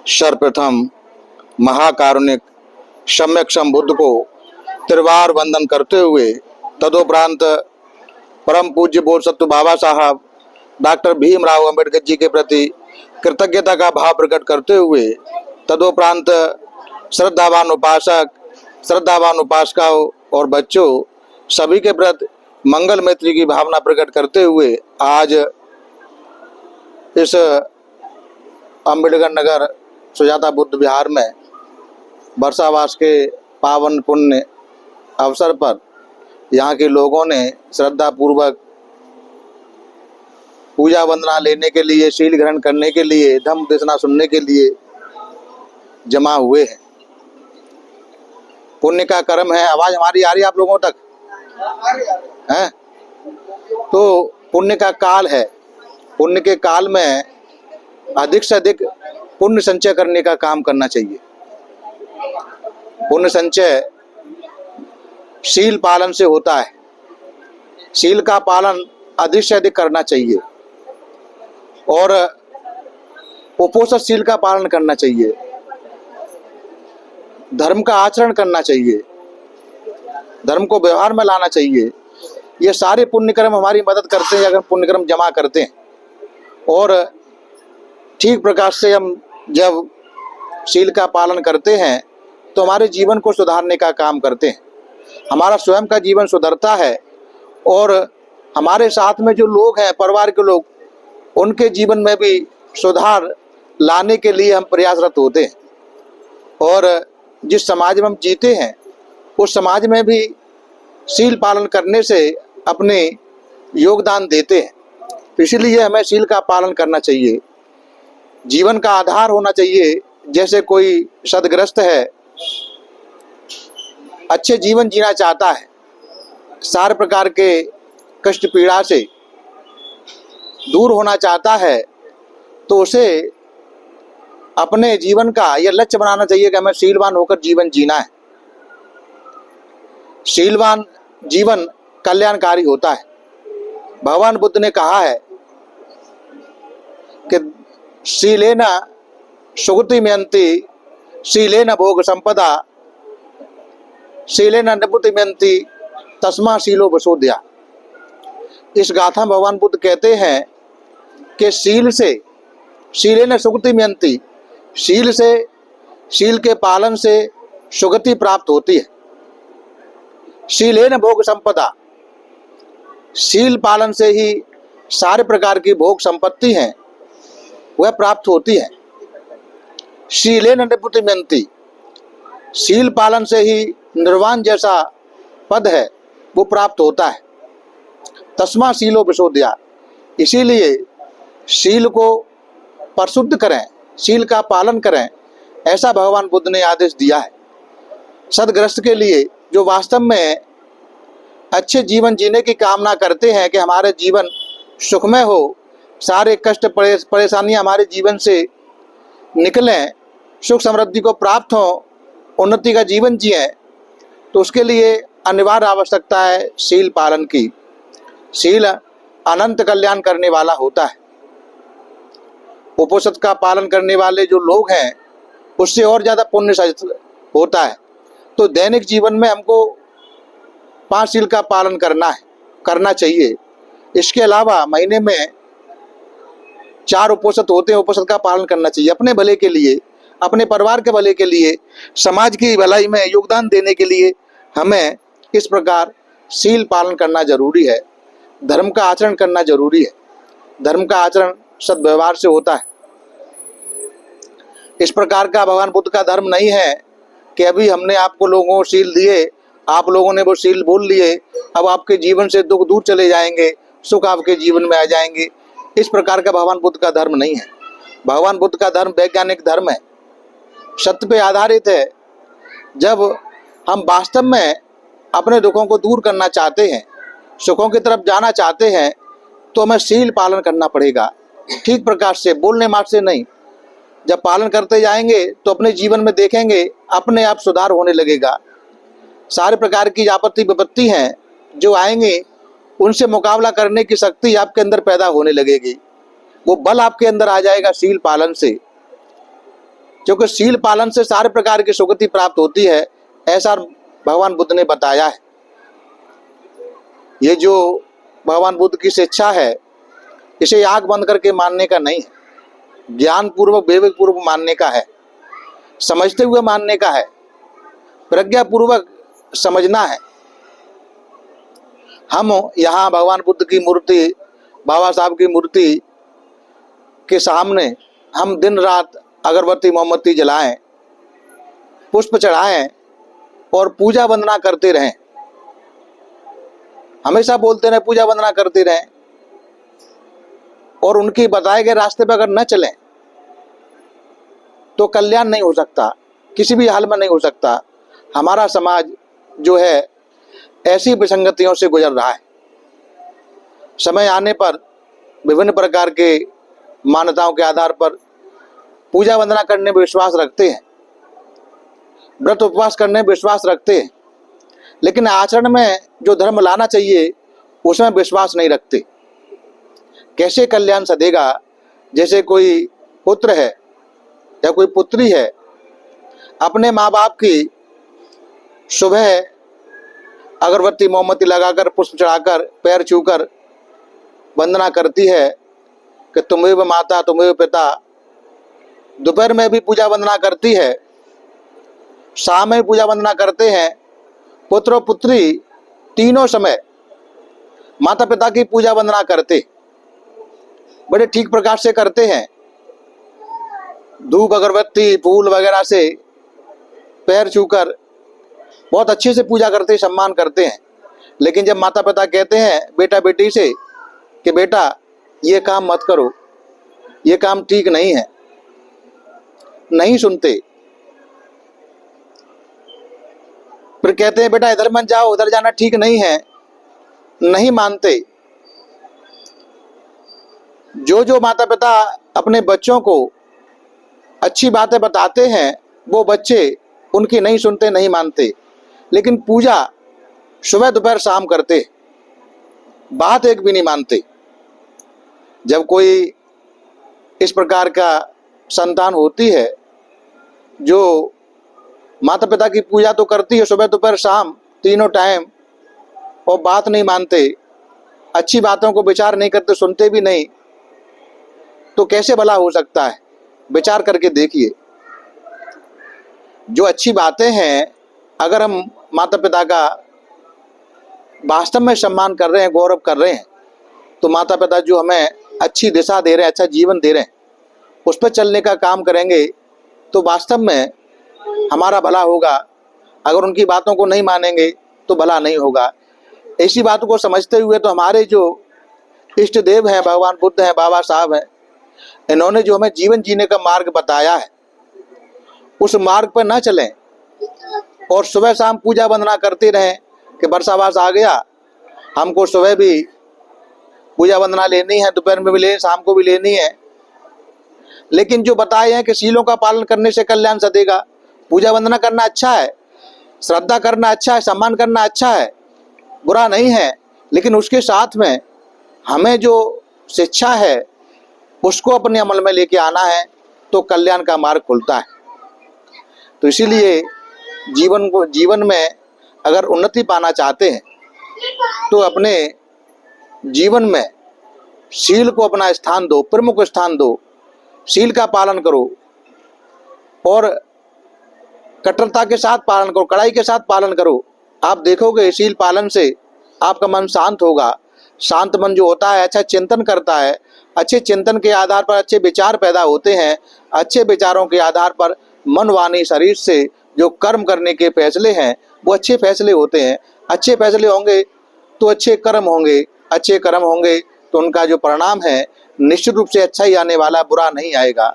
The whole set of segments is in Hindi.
सर्वप्रथम महाकारुणिक सम्यक संबुद्ध को त्रिवार वंदन करते हुए तदोपरांत परम पूज्य बोधसत्व बाबा साहब डॉक्टर भीमराव अंबेडकर जी के प्रति कृतज्ञता का भाव प्रकट करते हुए तदोपरांत श्रद्धावान उपासक, श्रद्धावान उपासकाओं और बच्चों सभी के प्रति मंगल मैत्री की भावना प्रकट करते हुए आज इस अंबेडकर नगर सुजाता बुद्ध विहार में वर्षावास के पावन पुण्य अवसर पर यहाँ के लोगों ने श्रद्धा पूर्वक पूजा वंदना लेने के लिए, शील ग्रहण करने के लिए, धम्म देशना सुनने के लिए जमा हुए हैं। पुण्य का कर्म है। आवाज हमारी आ रही है आप लोगों तक? है तो पुण्य का काल है। पुण्य के काल में अधिक से अधिक पुण्य संचय करने का काम करना चाहिए। पुण्य संचय शील पालन से होता है। शील का पालन अधिक से अधिक करना चाहिए और उपोषित शील का पालन करना चाहिए। धर्म का आचरण करना चाहिए, धर्म को व्यवहार में लाना चाहिए। ये सारे पुण्यकर्म हमारी मदद करते हैं अगर पुण्यकर्म जमा करते हैं और ठीक प्रकार से हम जब शील का पालन करते हैं तो हमारे जीवन को सुधारने का काम करते हैं। हमारा स्वयं का जीवन सुधरता है और हमारे साथ में जो लोग हैं, परिवार के लोग, उनके जीवन में भी सुधार लाने के लिए हम प्रयासरत होते हैं और जिस समाज में हम जीते हैं उस समाज में भी शील पालन करने से अपने योगदान देते हैं। इसलिए हमें शील का पालन करना चाहिए। जीवन का आधार होना चाहिए। जैसे कोई सदग्रस्त है, अच्छे जीवन जीना चाहता है, सारे प्रकार के कष्ट पीड़ा से दूर होना चाहता है, तो उसे अपने जीवन का यह लक्ष्य बनाना चाहिए कि हमें शीलवान होकर जीवन जीना है। शीलवान जीवन कल्याणकारी होता है। भगवान बुद्ध ने कहा है कि शीलेन सुगतिमयन्ति, शीलेन भोग संपदा, शीलेन निपुतिमयन्ति, तस्मा शीलो वसोदया। इस गाथा में भगवान बुद्ध कहते हैं कि शील से, शीलेन सुगतिमयन्ति, शील से, शील के पालन से सुगति प्राप्त होती है। शीलेन भोग संपदा, शील पालन से ही सारे प्रकार की भोग संपत्ति हैं वह प्राप्त होती है। शीलेन निपुतिमयन्ति, शील पालन से ही निर्वाण जैसा पद है वो प्राप्त होता है। तस्मा शीलो विशोध्या, इसीलिए शील को परिशुद्ध करें, शील का पालन करें, ऐसा भगवान बुद्ध ने आदेश दिया है। सदग्रस्त के लिए जो वास्तव में अच्छे जीवन जीने की कामना करते हैं कि हमारे जीवन सुखमय हो, सारे कष्ट परेशानियां हमारे जीवन से निकलें, सुख समृद्धि को प्राप्त हो, उन्नति का जीवन जिएं, तो उसके लिए अनिवार्य आवश्यकता है शील पालन की। शील अनंत कल्याण करने वाला होता है। उपोषित का पालन करने वाले जो लोग हैं उससे और ज़्यादा पुण्य होता है। तो दैनिक जीवन में हमको 5 शील का पालन करना चाहिए। इसके अलावा महीने में 4 उपोषित होते हैं, उपोषित का पालन करना चाहिए। अपने भले के लिए, अपने परिवार के भले के लिए, समाज की भलाई में योगदान देने के लिए हमें इस प्रकार शील पालन करना जरूरी है। धर्म का आचरण करना जरूरी है। धर्म का आचरण सद्व्यवहार से होता है। इस प्रकार का भगवान बुद्ध का धर्म नहीं है कि अभी हमने आपको लोगों को शील दिए, आप लोगों ने वो शील बोल लिए, अब आपके जीवन से दुख दूर चले जाएंगे, सुख आपके जीवन में आ जाएंगे। इस प्रकार का भगवान बुद्ध का धर्म नहीं है। भगवान बुद्ध का धर्म वैज्ञानिक धर्म है, सत्य पे आधारित है। जब हम वास्तव में अपने दुखों को दूर करना चाहते हैं, सुखों की तरफ जाना चाहते हैं, तो हमें शील पालन करना पड़ेगा। ठीक प्रकार से, बोलने मात्र से नहीं। जब पालन करते जाएंगे तो अपने जीवन में देखेंगे अपने आप सुधार होने लगेगा। सारे प्रकार की आपत्ति विपत्ति हैं जो आएंगे, उनसे मुकाबला करने की शक्ति आपके अंदर पैदा होने लगेगी। वो बल आपके अंदर आ जाएगा शील पालन से, क्योंकि शील पालन से सारे प्रकार की सुगति प्राप्त होती है, ऐसा भगवान बुद्ध ने बताया है। ये जो भगवान बुद्ध की शिक्षा है, इसे आंख बंद करके मानने का नहीं है, ज्ञान पूर्वक विवेक पूर्वक मानने का है, समझते हुए मानने का है, प्रज्ञा पूर्वक समझना है। हम यहाँ भगवान बुद्ध की मूर्ति, बाबा साहब की मूर्ति के सामने हम दिन रात अगरबत्ती मोमबत्ती जलाएं, पुष्प चढ़ाएं और पूजा वंदना करते रहें, हमेशा बोलते रहें पूजा वंदना करते रहें, और उनकी बताए गए रास्ते पर अगर न चलें तो कल्याण नहीं हो सकता, किसी भी हाल में नहीं हो सकता। हमारा समाज जो है ऐसी विसंगतियों से गुजर रहा है। समय आने पर विभिन्न प्रकार के मान्यताओं के आधार पर पूजा वंदना करने में विश्वास रखते हैं, व्रत उपवास करने में विश्वास रखते हैं, लेकिन आचरण में जो धर्म लाना चाहिए उसमें विश्वास नहीं रखते। कैसे कल्याण सधेगा? जैसे कोई पुत्र है या कोई पुत्री है, अपने माँ बाप की सुबह अगरबत्ती मोमबत्ती लगाकर पुष्प चढ़ाकर पैर छूकर वंदना करती है कि तुम्हें माता तुम्हें पिता, दोपहर में भी पूजा वंदना करती है, शाम में पूजा वंदना करते हैं, पुत्र और पुत्री तीनों समय माता पिता की पूजा वंदना करते, बड़े ठीक प्रकार से करते हैं, धूप अगरबत्ती फूल वगैरह से पैर छूकर बहुत अच्छे से पूजा करते, सम्मान करते हैं। लेकिन जब माता पिता कहते हैं बेटा बेटी से कि बेटा ये काम मत करो, ये काम ठीक नहीं है, नहीं सुनते। फिर कहते हैं बेटा इधर मत जाओ, उधर जाना ठीक नहीं है, नहीं मानते। जो माता पिता अपने बच्चों को अच्छी बातें बताते हैं वो बच्चे उनकी नहीं सुनते, नहीं मानते। लेकिन पूजा सुबह दोपहर शाम करते, बात एक भी नहीं मानते। जब कोई इस प्रकार का संतान होती है जो माता पिता की पूजा तो करती है सुबह दोपहर शाम तीनों टाइम, और बात नहीं मानते, अच्छी बातों को विचार नहीं करते, सुनते भी नहीं, तो कैसे भला हो सकता है? विचार करके देखिए। जो अच्छी बातें हैं, अगर हम माता पिता का वास्तव में सम्मान कर रहे हैं, गौरव कर रहे हैं, तो माता पिता जो हमें अच्छी दिशा दे रहे हैं, अच्छा जीवन दे रहे हैं, उस पर चलने का काम करेंगे तो वास्तव में हमारा भला होगा। अगर उनकी बातों को नहीं मानेंगे तो भला नहीं होगा। ऐसी बातों को समझते हुए तो हमारे जो इष्ट देव हैं, भगवान बुद्ध हैं, बाबा साहब हैं, इन्होंने जो हमें जीवन जीने का मार्ग बताया है, उस मार्ग पर न चलें और सुबह शाम पूजा वंदना करते रहें कि वर्षावास आ गया, हमको सुबह भी पूजा वंदना लेनी है, दोपहर में भी लेनी, शाम को भी लेनी है। लेकिन जो बताए हैं कि शीलों का पालन करने से कल्याण सधेगा, पूजा वंदना करना अच्छा है, श्रद्धा करना अच्छा है, सम्मान करना अच्छा है, बुरा नहीं है, लेकिन उसके साथ में हमें जो शिक्षा है उसको अपने अमल में लेके आना है, तो कल्याण का मार्ग खुलता है। तो इसीलिए जीवन में अगर उन्नति पाना चाहते हैं तो अपने जीवन में शील को अपना स्थान दो, प्रमुख स्थान दो, शील का पालन करो और कट्टरता के साथ पालन करो, कड़ाई के साथ पालन करो। आप देखोगे शील पालन से आपका मन शांत होगा। शांत मन जो होता है अच्छा चिंतन करता है, अच्छे चिंतन के आधार पर अच्छे विचार पैदा होते हैं, अच्छे विचारों के आधार पर मन वाणी शरीर से जो कर्म करने के फैसले हैं वो अच्छे फैसले होते हैं। अच्छे फैसले होंगे तो अच्छे कर्म होंगे, अच्छे कर्म होंगे तो उनका जो परिणाम है निश्चित रूप से अच्छा ही आने वाला, बुरा नहीं आएगा।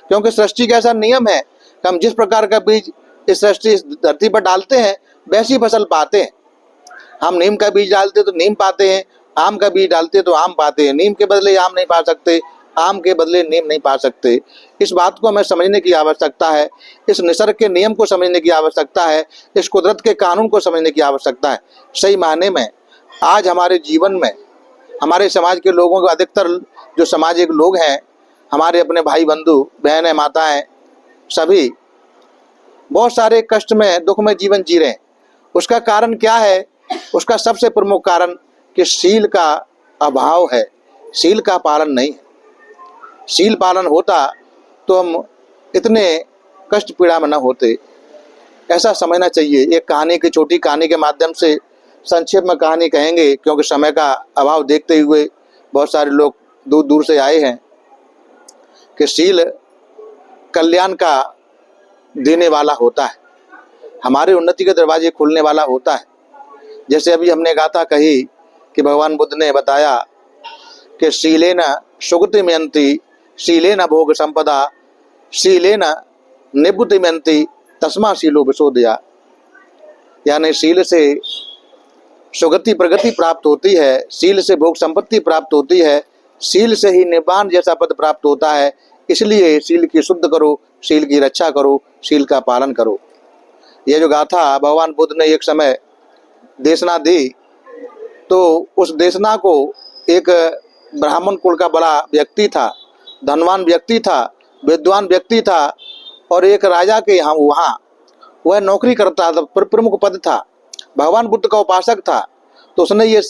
क्योंकि सृष्टि का ऐसा नियम है कि हम जिस प्रकार का बीज इस सृष्टि इस धरती पर डालते हैं वैसी फसल पाते हैं। हम नीम का बीज डालते तो नीम पाते हैं, आम का बीज डालते तो आम पाते हैं। नीम के बदले आम नहीं पा सकते, आम के बदले नीम नहीं पा सकते। इस बात को हमें समझने की आवश्यकता है, इस निसर्ग के नियम को समझने की आवश्यकता है, इस कुदरत के कानून को समझने की आवश्यकता है। सही मायने में आज हमारे जीवन में हमारे समाज के लोगों को, अधिकतर जो सामाजिक लोग हैं, हमारे अपने भाई बंधु बहनें माताएं, सभी बहुत सारे कष्ट में, दुख में जीवन जी रहे हैं। उसका कारण क्या है? उसका सबसे प्रमुख कारण कि शील का अभाव है, शील का पालन नहीं है। शील पालन होता तो हम इतने कष्ट पीड़ा में न होते, ऐसा समझना चाहिए। एक कहानी की, छोटी कहानी के माध्यम से संक्षेप में कहानी कहेंगे, क्योंकि समय का अभाव देखते हुए बहुत सारे लोग दूर दूर से आए हैं। कि शील कल्याण का देने वाला होता है, हमारे उन्नति के दरवाजे खोलने वाला होता है। जैसे अभी हमने गाथा कही कि भगवान बुद्ध ने बताया कि शीलेन सुगतिमयन्ति, शीलेन भोग संपदा, शीलेन निब्बुतिमयन्ति, तस्मा शीलो विशोधया। यानी शील से सुगति प्रगति प्राप्त होती है, शील से भोग संपत्ति प्राप्त होती है, शील से ही निब्बान जैसा पद प्राप्त होता है। इसलिए शील की शुद्ध करो, शील की रक्षा करो, शील का पालन करो। यह जो गाथा भगवान बुद्ध ने एक समय देशना दी, तो उस देशना को एक ब्राह्मण कुल का बड़ा व्यक्ति था, धनवान व्यक्ति था, विद्वान व्यक्ति था, और एक राजा के यहाँ वहाँ वह नौकरी करता था, प्रमुख पद था, भगवान बुद्ध का उपासक था। तो उसने ये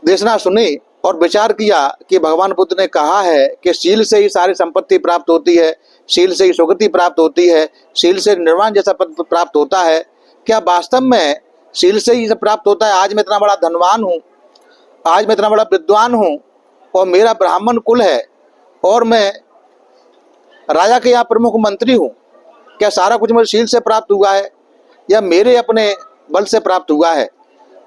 देशना सुनी और विचार किया कि भगवान बुद्ध ने कहा है कि शील से ही सारी संपत्ति प्राप्त होती है, शील से ही सुगति प्राप्त होती है, शील से निर्वाण जैसा पद प्राप्त होता है। क्या वास्तव में शील से ही सब प्राप्त होता है? आज मैं इतना बड़ा धनवान हूँ, आज मैं इतना बड़ा विद्वान हूँ, और मेरा ब्राह्मण कुल है, और मैं राजा के यहाँ प्रमुख मंत्री हूँ। क्या सारा कुछ मुझे शील से प्राप्त हुआ है या मेरे अपने बल से प्राप्त हुआ है?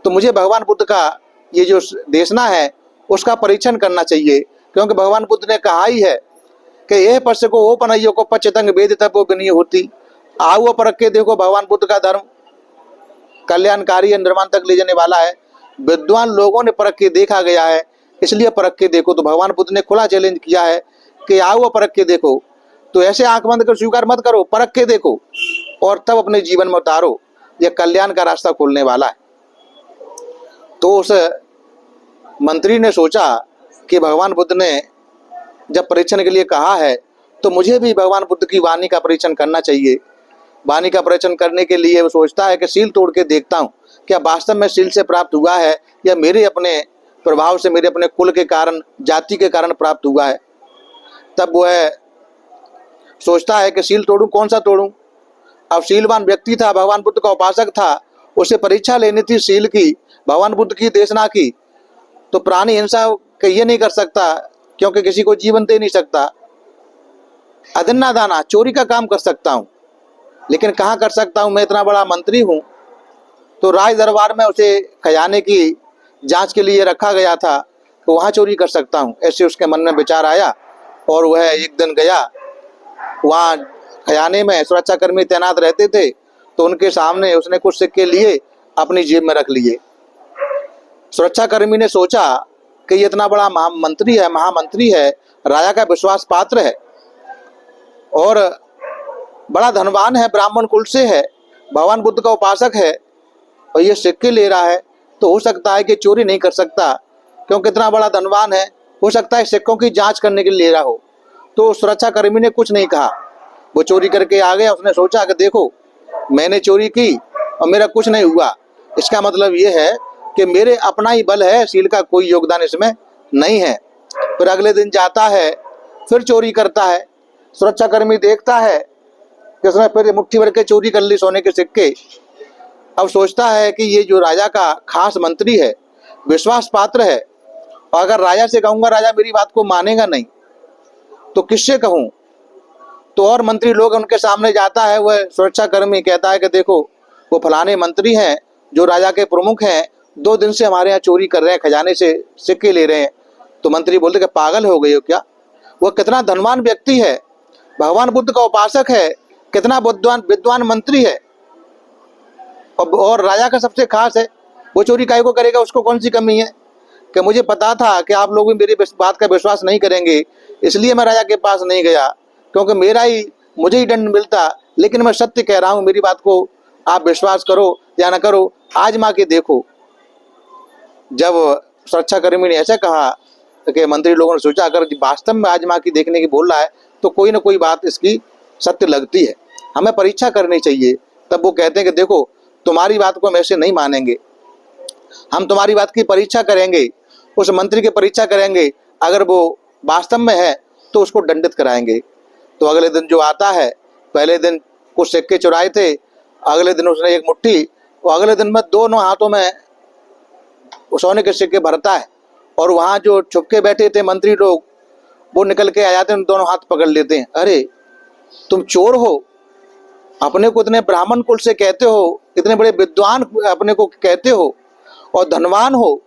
तो मुझे भगवान बुद्ध का ये जो देशना है उसका परीक्षण करना चाहिए, क्योंकि भगवान बुद्ध ने कहा ही है कि यह पश्य को ओ पनइयो को पच्चतंग वेद तब वो नहीं होती। आओ परख के देखो, भगवान बुद्ध का धर्म कल्याणकारी है, निर्माण तक ले जाने वाला है। विद्वान लोगों ने परख के देखा गया है, इसलिए परख के देखो। तो भगवान बुद्ध ने खुला चैलेंज किया है कि आओ परख के देखो। तो ऐसे आंख बंद कर स्वीकार मत करो, परख के देखो और तब अपने जीवन में उतारो। यह कल्याण का रास्ता खोलने वाला है। तो उस मंत्री ने सोचा कि भगवान बुद्ध ने जब परीक्षण के लिए कहा है, तो मुझे भी भगवान बुद्ध की वाणी का परीक्षण करना चाहिए। वाणी का परीक्षण करने के लिए वो सोचता है कि शील तोड़ के देखता हूँ, क्या वास्तव में शील से प्राप्त हुआ है या मेरे अपने प्रभाव से, मेरे अपने कुल के कारण, जाति के कारण प्राप्त हुआ है। तब वह सोचता है कि शील तोड़ूं, कौन सा तोड़ूं। अब शीलवान व्यक्ति था, भगवान बुद्ध का उपासक था, उसे परीक्षा लेनी थी शील की, भगवान बुद्ध की देशना की। तो प्राणी हिंसा ये नहीं कर सकता, क्योंकि किसी को जीवन दे नहीं सकता। अदन्ना दाना, चोरी का काम कर सकता हूँ, लेकिन कहाँ कर सकता हूँ? मैं इतना बड़ा मंत्री हूँ। तो राज दरबार में उसे खजाने की जांच के लिए रखा गया था, तो वहाँ चोरी कर सकता हूँ, ऐसे उसके मन में विचार आया। और वह एक दिन गया, वहाँ खजाने में सुरक्षाकर्मी तैनात रहते थे, तो उनके सामने उसने कुछ सिक्के लिए, अपनी जेब में रख लिए। सुरक्षाकर्मी ने सोचा कि ये इतना बड़ा महामंत्री है, राजा का विश्वास पात्र है और बड़ा धनवान है, ब्राह्मण कुल से है, भगवान बुद्ध का उपासक है, और ये सिक्के ले रहा है, तो हो सकता है कि चोरी नहीं कर सकता, क्योंकि इतना बड़ा धनवान है, हो सकता है सिक्कों की जांच करने के लिए ले रहा हो। तो सुरक्षाकर्मी ने कुछ नहीं कहा, वो चोरी करके आ गया। उसने सोचा कि देखो, मैंने चोरी की और मेरा कुछ नहीं हुआ, इसका मतलब ये है कि मेरे अपना ही बल है, शील का कोई योगदान इसमें नहीं है। फिर अगले दिन जाता है, फिर चोरी करता है। सुरक्षाकर्मी देखता है कि उसने फिर मुट्ठी भर के चोरी कर ली सोने के सिक्के। अब सोचता है कि ये जो राजा का खास मंत्री है, विश्वास पात्र है, और अगर राजा से कहूँगा राजा मेरी बात को मानेगा नहीं, तो किससे कहूँ? तो और मंत्री लोग उनके सामने जाता है। वह सुरक्षाकर्मी कहता है कि देखो, वो फलाने मंत्री हैं जो राजा के प्रमुख हैं, 2 दिन से हमारे यहाँ चोरी कर रहे हैं, खजाने से सिक्के ले रहे हैं। तो मंत्री बोलते कि पागल हो गए हो क्या? वह कितना धनवान व्यक्ति है, भगवान बुद्ध का उपासक है, कितना विद्वान मंत्री है, और राजा का सबसे खास है, वो चोरी काहे को करेगा? उसको कौन सी कमी है? कि मुझे पता था कि आप लोग भी मेरी बात का विश्वास नहीं करेंगे, इसलिए मैं राजा के पास नहीं गया, क्योंकि मुझे ही दंड मिलता। लेकिन मैं सत्य कह रहा हूँ, मेरी बात को आप विश्वास करो या ना करो, आजमा के देखो। जब सुरक्षाकर्मी ने ऐसा कहा कि मंत्री लोगों ने सोचा अगर वास्तव में आजमा की देखने की बोल रहा है तो कोई ना कोई बात इसकी सत्य लगती है, हमें परीक्षा करनी चाहिए। तब वो कहते हैं कि देखो तुम्हारी बात को हम ऐसे नहीं मानेंगे, हम तुम्हारी बात की परीक्षा करेंगे, उस मंत्री की परीक्षा करेंगे, अगर वो वास्तव में है तो उसको दंडित कराएंगे। तो अगले दिन जो आता है, पहले दिन कुछ सिक्के चुराए थे, अगले दिन उसने एक मुट्ठी, और अगले दिन में दोनों हाथों में सोने के सिक्के भरता है, और वहाँ जो छुप के बैठे थे मंत्री लोग वो निकल के आ जाते हैं, दोनों हाथ पकड़ लेते हैं। अरे तुम चोर हो, अपने को इतने ब्राह्मण कुल से कहते हो, इतने बड़े विद्वान अपने को कहते हो और धनवान हो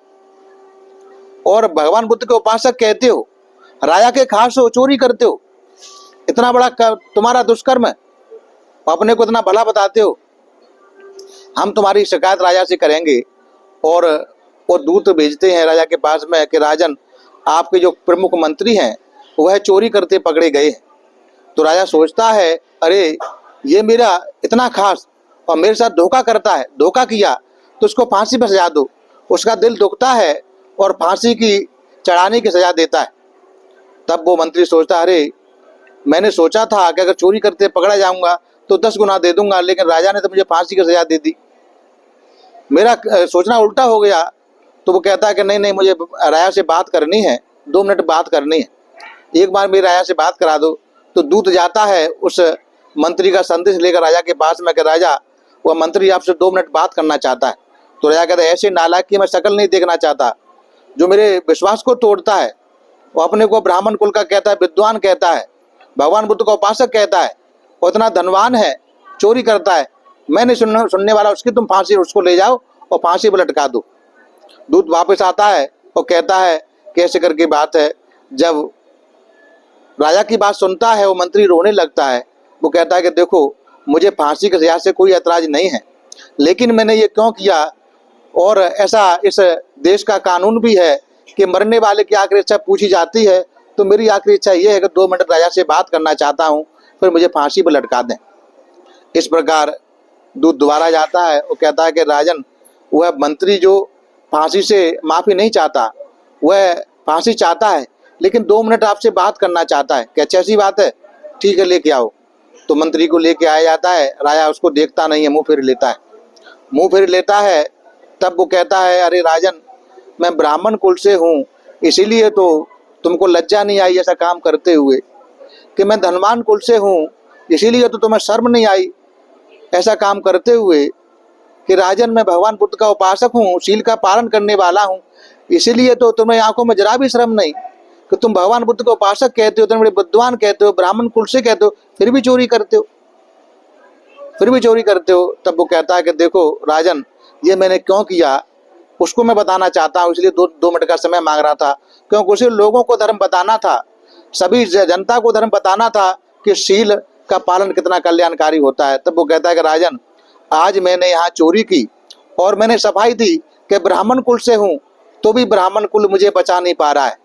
और भगवान बुद्ध के उपासक कहते हो, राजा के खास हो, चोरी करते हो, इतना बड़ा तुम्हारा दुष्कर्म है, अपने को इतना भला बताते हो, हम तुम्हारी शिकायत राजा से करेंगे। और वो दूत भेजते हैं राजा के पास में कि राजन आपके जो प्रमुख मंत्री हैं वह चोरी करते पकड़े गए हैं। तो राजा सोचता है अरे ये मेरा इतना खास और मेरे साथ धोखा करता है, धोखा किया तो उसको फांसी पर सजा दो। उसका दिल दुखता है और फांसी की चढ़ाने की सजा देता है। तब वो मंत्री सोचता अरे मैंने सोचा था कि अगर चोरी करते पकड़ा जाऊंगा तो 10 गुना दे दूंगा, लेकिन राजा ने तो मुझे फांसी की सजा दे दी, मेरा सोचना उल्टा हो गया। तो वो कहता है कि नहीं नहीं, मुझे राजा से बात करनी है, 2 मिनट बात करनी है, एक बार मेरे राजा से बात करा दो। तो दूत जाता है उस मंत्री का संदेश लेकर राजा के पास में कि राजा वह मंत्री आपसे 2 मिनट बात करना चाहता है। तो राजा कहता है ऐसे नालायक की मैं शक्ल नहीं देखना चाहता, जो मेरे विश्वास को तोड़ता है, वो अपने को ब्राह्मण कुल का कहता है, विद्वान कहता है, भगवान बुद्ध का उपासक कहता है, और इतना धनवान है, चोरी करता है, मैं नहीं सुनने वाला उसकी, तुम फांसी उसको ले जाओ और फांसी पर लटका दो। दूत वापस आता है और कहता है कैसे करके बात है। जब राजा की बात सुनता है वो मंत्री रोने लगता है। वो कहता है कि देखो मुझे फांसी की सजा से कोई ऐतराज नहीं है, लेकिन मैंने ये क्यों किया, और ऐसा इस देश का कानून भी है कि मरने वाले की आखिरी इच्छा पूछी जाती है, तो मेरी आखिरी इच्छा ये है कि 2 मिनट राजा से बात करना चाहता हूँ, फिर मुझे फांसी पर लटका दें। इस प्रकार दूत दोबारा जाता है और कहता है कि राजन वह मंत्री जो फांसी से माफ़ी नहीं चाहता, वह फांसी चाहता है लेकिन 2 मिनट आपसे बात करना चाहता है। क्या अच्छी बात है, ठीक है लेके आओ। तो मंत्री को लेके आया जाता है। राजा उसको देखता नहीं है, मुँह फेर लेता है, मुँह फेर लेता है। तब वो कहता है अरे राजन मैं ब्राह्मण कुल से हूँ, इसीलिए तो तुमको लज्जा नहीं आई ऐसा काम करते हुए, कि मैं धनवान कुल से हूँ इसीलिए तो तुम्हें शर्म नहीं आई ऐसा काम करते हुए, कि राजन मैं भगवान बुद्ध का उपासक हूँ, शील का पालन करने वाला हूँ, इसीलिए तो तुम्हें आंखों में जरा भी शर्म नहीं कि तुम भगवान बुद्ध का उपासक कहते हो, तुम बड़े विद्वान कहते हो, ब्राह्मण कुल से कहते हो, फिर भी चोरी करते हो, फिर भी चोरी करते हो। तब वो कहता है कि देखो राजन ये मैंने क्यों किया उसको मैं बताना चाहता हूँ, इसलिए 2 मिनट का समय मांग रहा था, क्योंकि उसे लोगों को धर्म बताना था, सभी जनता को धर्म बताना था कि शील का पालन कितना कल्याणकारी होता है। तब वो कहता है कि राजन आज मैंने यहाँ चोरी की और मैंने सफाई दी कि ब्राह्मण कुल से हूँ, तो भी ब्राह्मण कुल मुझे बचा नहीं पा रहा है।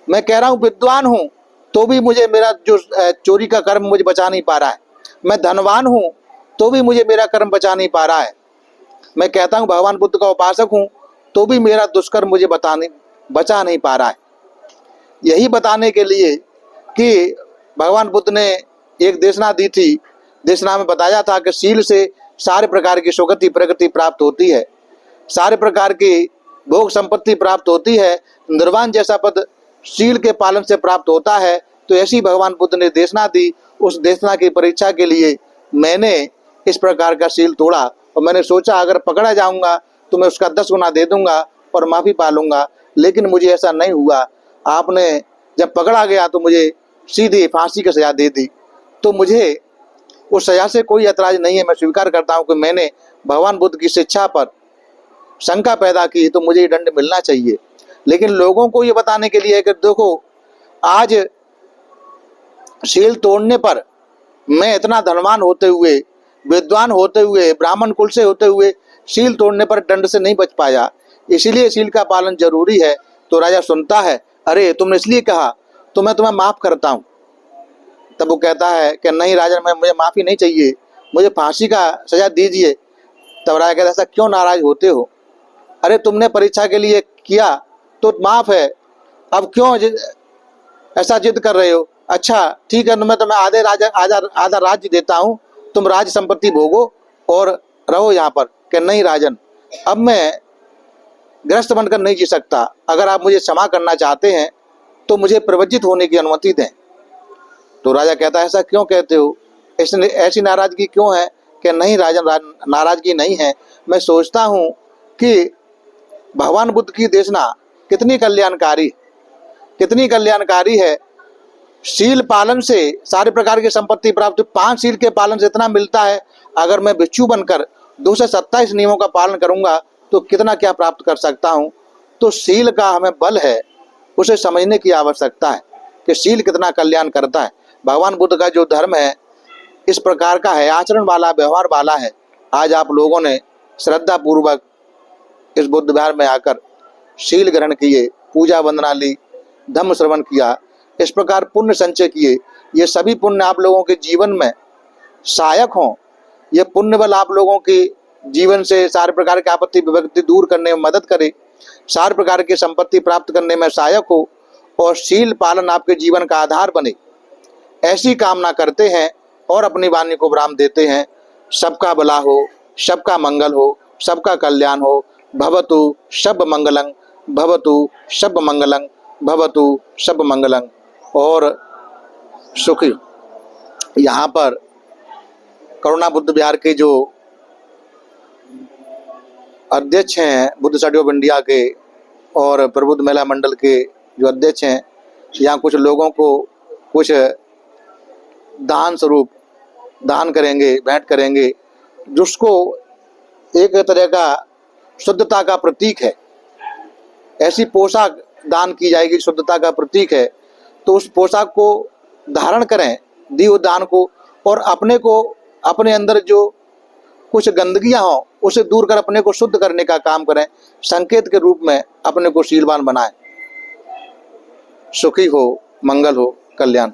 मैं कह रहा हूँ विद्वान हूँ तो भी मुझे मेरा जो चोरी का कर्म मुझे बचा नहीं पा रहा है। मैं धनवान हूँ तो भी मुझे मेरा कर्म बचा नहीं पा रहा है। मैं कहता हूँ भगवान बुद्ध का उपासक हूँ तो भी मेरा दुष्कर्म मुझे बचा नहीं पा रहा है। यही बताने के लिए कि भगवान बुद्ध ने एक देशना दी थी, देशना में बताया था कि शील से सारे प्रकार की सुगति प्रगति प्राप्त होती है, सारे प्रकार की भोग संपत्ति प्राप्त होती है, निर्वाण जैसा पद शील के पालन से प्राप्त होता है। तो ऐसी भगवान बुद्ध ने देशना दी, उस देशना की परीक्षा के लिए मैंने इस प्रकार का शील तोड़ा और मैंने सोचा अगर पकड़ा जाऊंगा तो मैं उसका 10 गुना दे दूंगा और माफ़ी पालूंगा, लेकिन मुझे ऐसा नहीं हुआ। आपने जब पकड़ा गया तो मुझे सीधी फांसी की सजा दे दी, तो मुझे उस सजा से कोई ऐतराज नहीं है। मैं स्वीकार करता हूँ कि मैंने भगवान बुद्ध की शिक्षा पर शंका पैदा की तो मुझे दंड मिलना चाहिए, लेकिन लोगों को ये बताने के लिए कि देखो आज शील तोड़ने पर मैं इतना धनवान होते हुए, विद्वान होते हुए, ब्राह्मण कुल से होते हुए शील तोड़ने पर दंड से नहीं बच पाया, इसीलिए शील का पालन जरूरी है। तो राजा सुनता है, अरे तुमने इसलिए कहा तो मैं तुम्हें माफ़ करता हूँ। तब वो कहता है कि नहीं राजा मुझे माफ़ी नहीं चाहिए, मुझे फांसी का सजा दीजिए। तब राजा कहता है ऐसा क्यों नाराज होते हो, अरे तुमने परीक्षा के लिए किया तो माफ है, अब क्यों ऐसा जिद कर रहे हो? अच्छा ठीक है, मैं तुम्हें आधा राज्य देता हूँ, तुम राज संपत्ति भोगो और रहो यहाँ पर। कि नहीं राजन, अब मैं ग्रस्त बनकर नहीं जी सकता, अगर आप मुझे क्षमा करना चाहते हैं तो मुझे प्रवज्जित होने की अनुमति दें। तो राजा कहता है ऐसा क्यों कहते हो, ऐसी नाराजगी क्यों है? कि नहीं राजन, नाराजगी नहीं है, मैं सोचता हूँ कि भगवान बुद्ध की देशना कितनी कल्याणकारी है। शील पालन से सारे प्रकार की संपत्ति प्राप्त, 5 शील के पालन से इतना मिलता है, अगर मैं भिक्षु बनकर 227 नियमों का पालन करूंगा तो कितना क्या प्राप्त कर सकता हूं। तो शील का हमें बल है, उसे समझने की आवश्यकता है कि शील कितना कल्याण करता है। भगवान बुद्ध का जो धर्म है इस प्रकार का है, आचरण वाला, व्यवहार वाला है। आज आप लोगों ने श्रद्धा पूर्वक इस बुद्ध विहार में आकर शील ग्रहण किए, पूजा वंदना ली, धम्म श्रवण किया, इस प्रकार पुण्य संचय किए। ये सभी पुण्य आप लोगों के जीवन में सहायक हों, ये पुण्य बल आप लोगों के जीवन से सारे प्रकार की आपत्ति विपत्ति दूर करने में मदद करे, सारे प्रकार की संपत्ति प्राप्त करने में सहायक हो और शील पालन आपके जीवन का आधार बने, ऐसी कामना करते हैं और अपनी वाणी को विराम देते हैं। सबका भला हो, सबका मंगल हो, सबका कल्याण हो। भवतु सब मंगलं, भवतु सब मंगलं, भवतु सब मंगलं। और सुखी यहाँ पर करुणा बुद्ध विहार के जो अध्यक्ष हैं, बुद्ध स्टडी ऑफ इंडिया के और प्रबुद्ध महिला मंडल के जो अध्यक्ष हैं, यहाँ कुछ लोगों को कुछ दान स्वरूप दान करेंगे, भेंट करेंगे, जिसको एक तरह का शुद्धता का प्रतीक है। ऐसी पोशाक दान की जाएगी, शुद्धता का प्रतीक है, तो उस पोशाक को धारण करें, दी हुई दान को, और अपने को, अपने अंदर जो कुछ गंदगियां हो उसे दूर कर अपने को शुद्ध करने का काम करें, संकेत के रूप में अपने को शीलवान बनाएं। सुखी हो, मंगल हो, कल्याण।